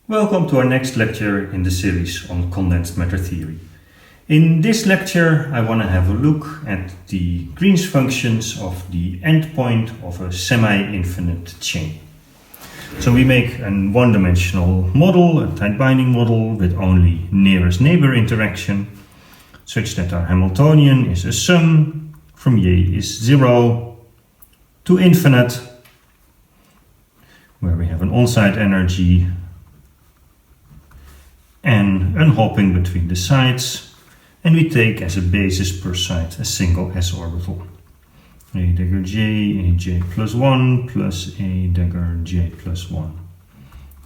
Welcome to our next lecture in the series on condensed matter theory. In this lecture, I want to have a look at the Green's functions of the endpoint of a semi-infinite chain. So we make a one-dimensional model, a tight binding model with only nearest neighbor interaction, such that our Hamiltonian is a sum from y is 0 to infinite, where we have an on-site energy and unhopping between the sides, and we take as a basis per side a single s orbital. A dagger j plus 1 plus a dagger j plus 1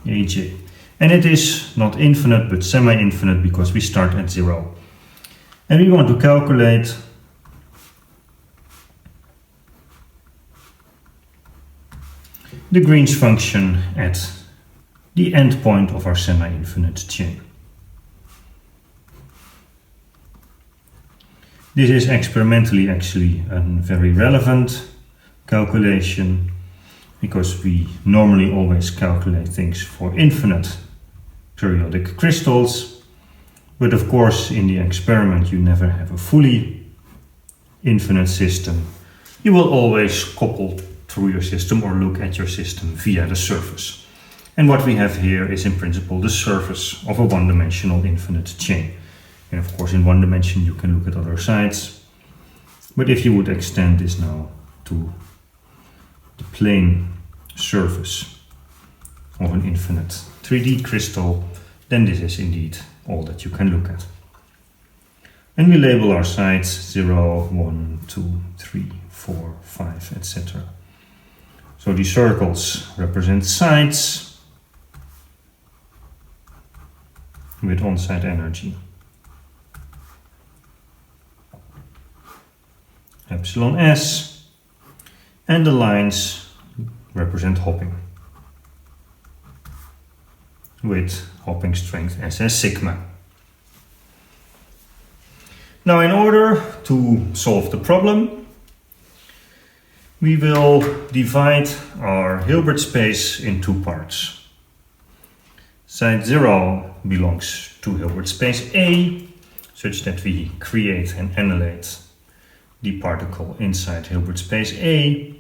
aj. And it is not infinite but semi-infinite because we start at 0. And we want to calculate the Green's function at the endpoint of our semi-infinite chain. This is experimentally actually a very relevant calculation because we normally always calculate things for infinite periodic crystals, but of course in the experiment you never have a fully infinite system. You will always couple through your system or look at your system via the surface. And what we have here is in principle the surface of a one-dimensional infinite chain. And of course in one dimension you can look at other sides. But if you would extend this now to the plane surface of an infinite 3D crystal, then this is indeed all that you can look at. And we label our sides 0, 1, 2, 3, 4, 5, etc. So the circles represent sides with on-site energy. Epsilon s, and the lines represent hopping with hopping strength SS sigma. Now in order to solve the problem, we will divide our Hilbert space in two parts. Side 0 belongs to Hilbert space A, such that we create and annihilate the particle inside Hilbert space A,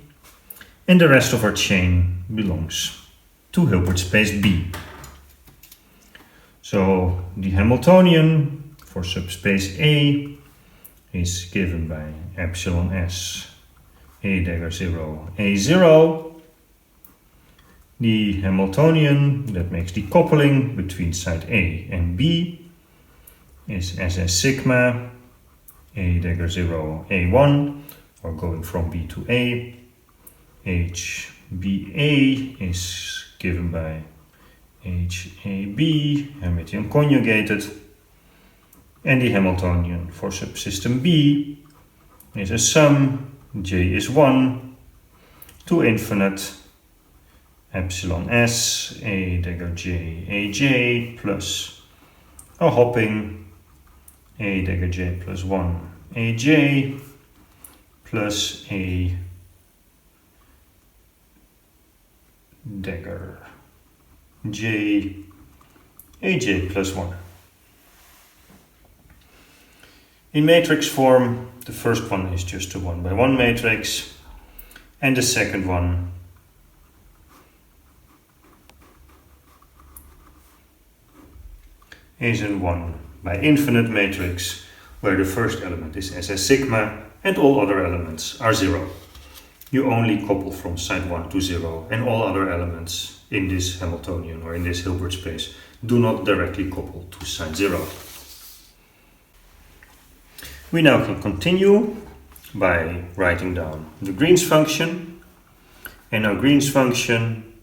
and the rest of our chain belongs to Hilbert space B. So the Hamiltonian for subspace A is given by epsilon s a dagger 0 a0. The Hamiltonian that makes the coupling between side A and B is SS sigma a dagger 0 a1, or going from B to A. HBA is given by HAB, Hermitian conjugated, and the Hamiltonian for subsystem B is a sum, J is 1, to infinite epsilon s a dagger j aj plus a hopping a dagger j plus 1 aj plus a dagger j aj plus 1. In matrix form, the first one is just a 1 by 1 matrix, and the second one is in 1 by infinite matrix, where the first element is SS sigma and all other elements are 0. You only couple from side 1 to 0, and all other elements in this Hamiltonian or in this Hilbert space do not directly couple to side 0. We now can continue by writing down the Green's function, and our Green's function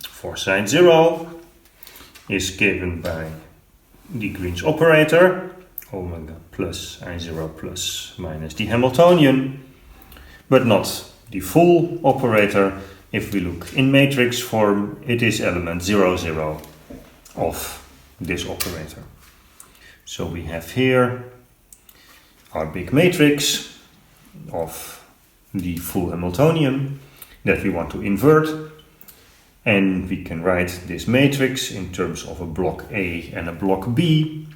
for side 0 is given by the Green's operator, omega plus I0 plus minus the Hamiltonian, but not the full operator. If we look in matrix form, it is element 0, 0 of this operator. So we have here our big matrix of the full Hamiltonian that we want to invert, And we can write this matrix in terms of a block A and a block B.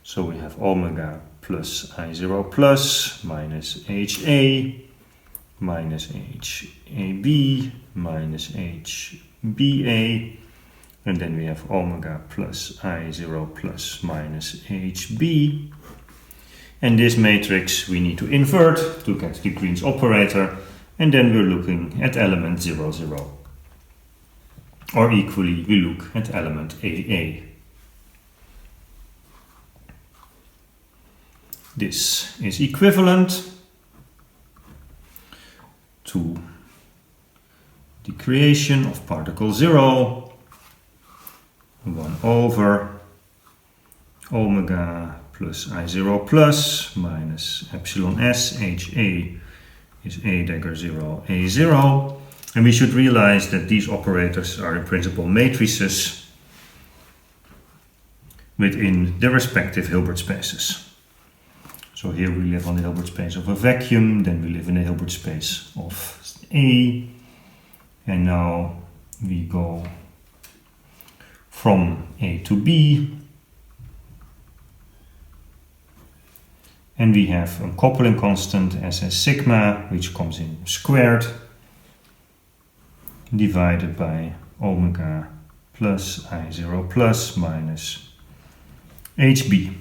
So we have omega plus I0 plus minus HA minus HAB minus HBA. And then we have omega plus I0 plus minus HB. And this matrix we need to invert to get the Green's operator. And then we're looking at element 0, 0. Or equally, we look at element AA. This is equivalent to the creation of particle 0, 1 over omega plus I0 plus minus epsilon s, HA is A dagger 0, A0. And we should realize that these operators are in principle matrices within their respective Hilbert spaces. So here we live on the Hilbert space of a vacuum, then we live in the Hilbert space of A, and now we go from A to B, and we have a coupling constant SS sigma, which comes in squared, divided by omega plus I0 plus minus HB.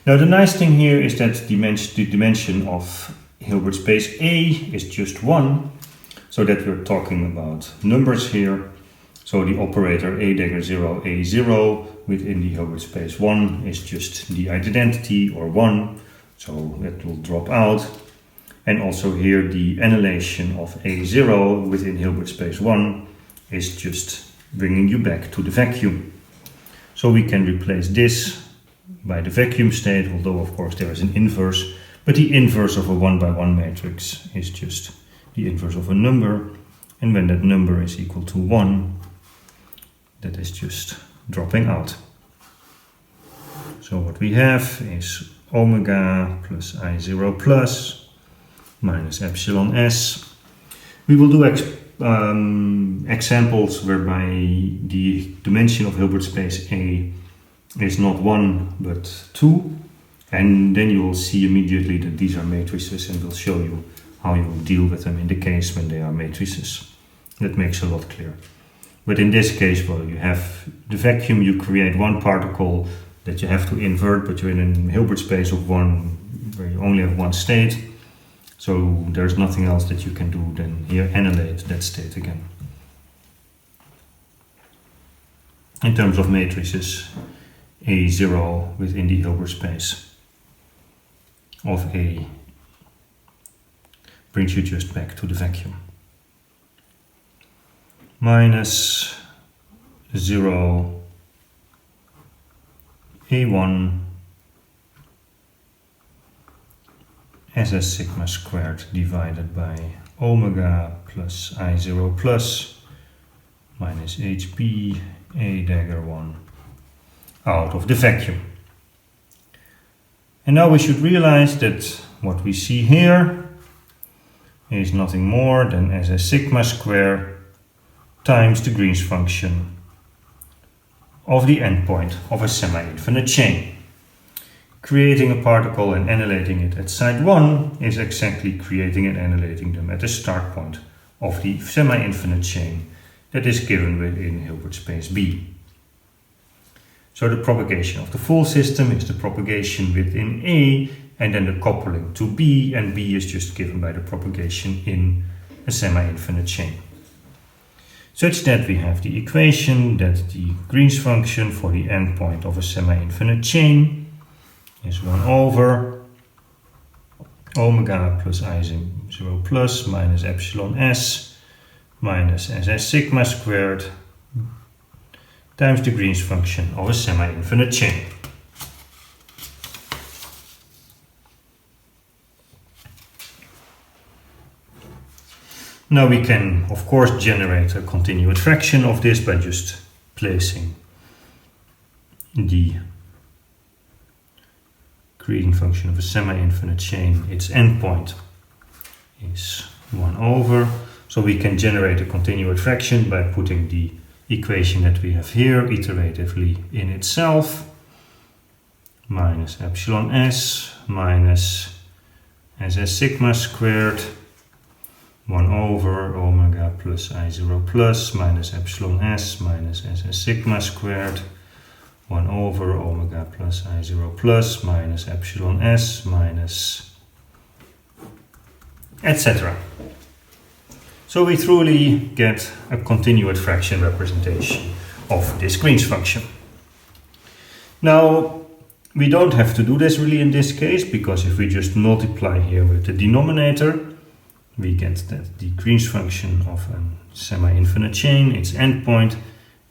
Now the nice thing here is that the dimension of Hilbert space A is just 1, so that we're talking about numbers here. So the operator A dagger 0, A0 within the Hilbert space 1 is just the identity, or 1, so that will drop out. And also here the annihilation of A0 within Hilbert space 1 is just bringing you back to the vacuum. So we can replace this by the vacuum state, although of course there is an inverse, but the inverse of a 1 by 1 matrix is just the inverse of a number, and when that number is equal to 1, that is just dropping out. So what we have is omega plus I0 plus minus epsilon s. We will do examples whereby the dimension of Hilbert space A is not 1 but 2, and then you will see immediately that these are matrices, and we'll show you how you will deal with them in the case when they are matrices. That makes a lot clearer. But in this case, well, you have the vacuum, you create one particle that you have to invert, but you're in a Hilbert space of 1 where you only have one state, so there's nothing else that you can do than here annihilate that state again. In terms of matrices, A0 within the Hilbert space of A brings you just back to the vacuum. Minus 0 A1 SS sigma squared divided by omega plus I0 plus minus HB A dagger 1 out of the vacuum. And now we should realize that what we see here is nothing more than SS sigma squared times the Green's function of the endpoint of a semi-infinite chain. Creating a particle and annihilating it at side 1 is exactly creating and annihilating them at the start point of the semi-infinite chain that is given within Hilbert space B. So the propagation of the full system is the propagation within A, and then the coupling to B, and B is just given by the propagation in a semi-infinite chain. Such that we have the equation that the Green's function for the endpoint of a semi-infinite chain is 1 over omega plus I0 plus minus epsilon s minus SS sigma squared times the Green's function of a semi-infinite chain. Now we can, of course, generate a continued fraction of this by just placing the creating function of a semi-infinite chain, its endpoint is 1 over. So we can generate a continued fraction by putting the equation that we have here iteratively in itself. Minus epsilon s minus ss sigma squared 1 over omega plus I0 plus minus epsilon s minus ss sigma squared 1 over omega plus I0 plus minus epsilon s minus etc. So we truly get a continued fraction representation of this Green's function. Now, we don't have to do this really in this case, because if we just multiply here with the denominator, we get that the Green's function of a semi-infinite chain, its endpoint,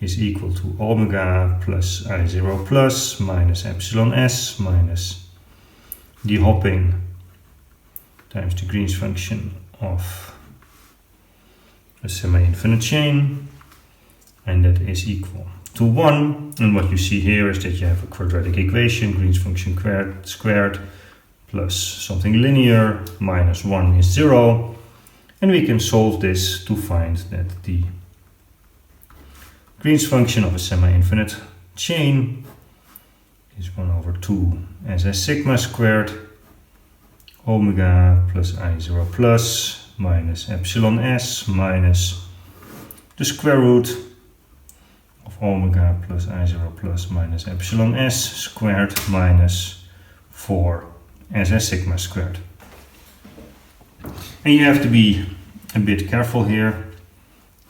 is equal to omega plus I0 plus minus epsilon s minus the hopping times the Green's function of a semi-infinite chain, and that is equal to 1. And what you see here is that you have a quadratic equation, Green's function squared plus something linear minus 1 is 0. And we can solve this to find that the Green's function of a semi-infinite chain is 1 over 2 ss sigma squared omega plus I0 plus minus epsilon s minus the square root of omega plus I0 plus minus epsilon s squared minus 4 ss sigma squared. And you have to be a bit careful here,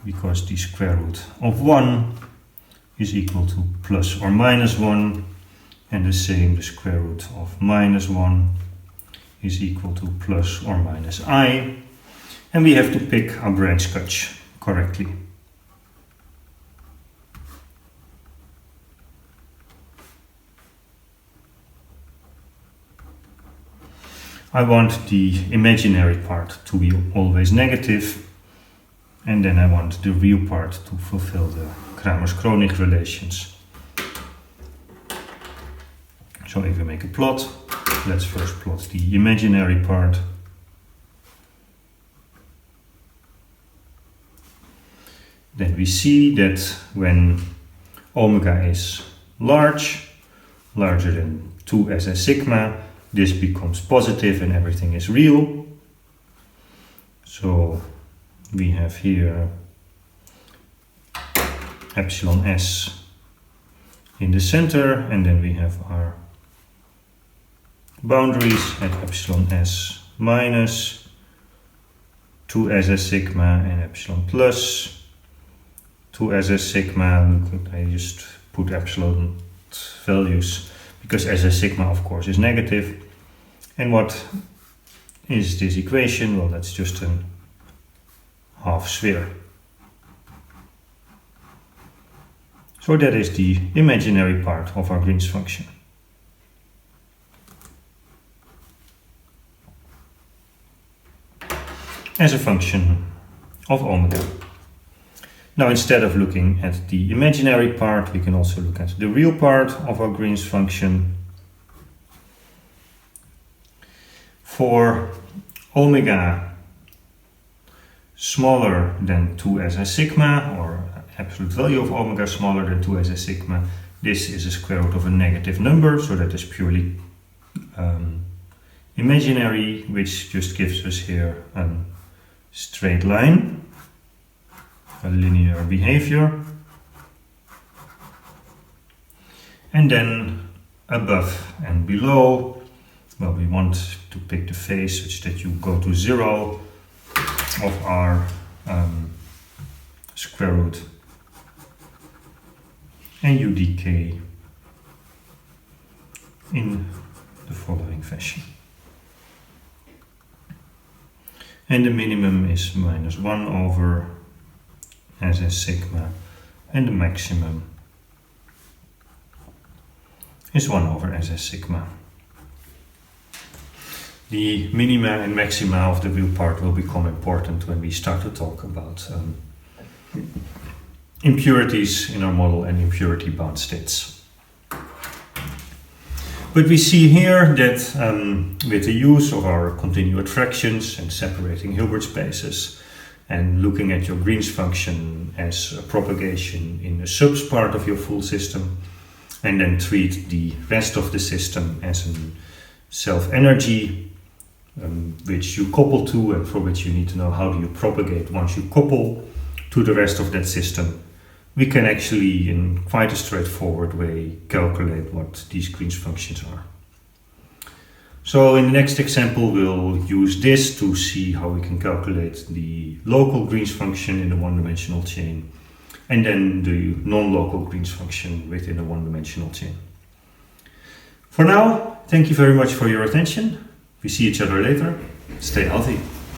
because the square root of 1 is equal to plus or minus 1, and the same, the square root of minus 1 is equal to plus or minus I, and we have to pick our branch sketch correctly. I want the imaginary part to be always negative, and then I want the real part to fulfill the Kramers-Kronig relations. So if we make a plot, let's first plot the imaginary part. Then we see that when omega is larger than 2 ss sigma, this becomes positive and everything is real. So we have here epsilon s in the center, and then we have our boundaries at epsilon s minus 2 ss sigma and epsilon plus 2 ss sigma. I just put epsilon values because ss sigma of course is negative. And what is this equation? Well, that's just a half sphere. So that is the imaginary part of our Green's function. As a function of omega. Now, instead of looking at the imaginary part, we can also look at the real part of our Green's function. For omega smaller than 2 ss sigma, or absolute value of omega smaller than 2 ss sigma, this is a square root of a negative number, so that is purely imaginary, which just gives us here a straight line, a linear behavior. And then above and below, well, we want to pick the phase such that you go to 0 of our square root, and you decay in the following fashion. And the minimum is minus 1 over ss sigma, and the maximum is 1 over ss sigma. The minima and maxima of the real part will become important when we start to talk about impurities in our model and impurity bound states. But we see here that with the use of our continued fractions and separating Hilbert spaces and looking at your Green's function as a propagation in the subs part of your full system, and then treat the rest of the system as a self-energy which you couple to, and for which you need to know how do you propagate once you couple to the rest of that system, we can actually, in quite a straightforward way, calculate what these Green's functions are. So in the next example, we'll use this to see how we can calculate the local Green's function in a one-dimensional chain, and then the non-local Green's function within a one-dimensional chain. For now, thank you very much for your attention. We see each other later. Stay healthy.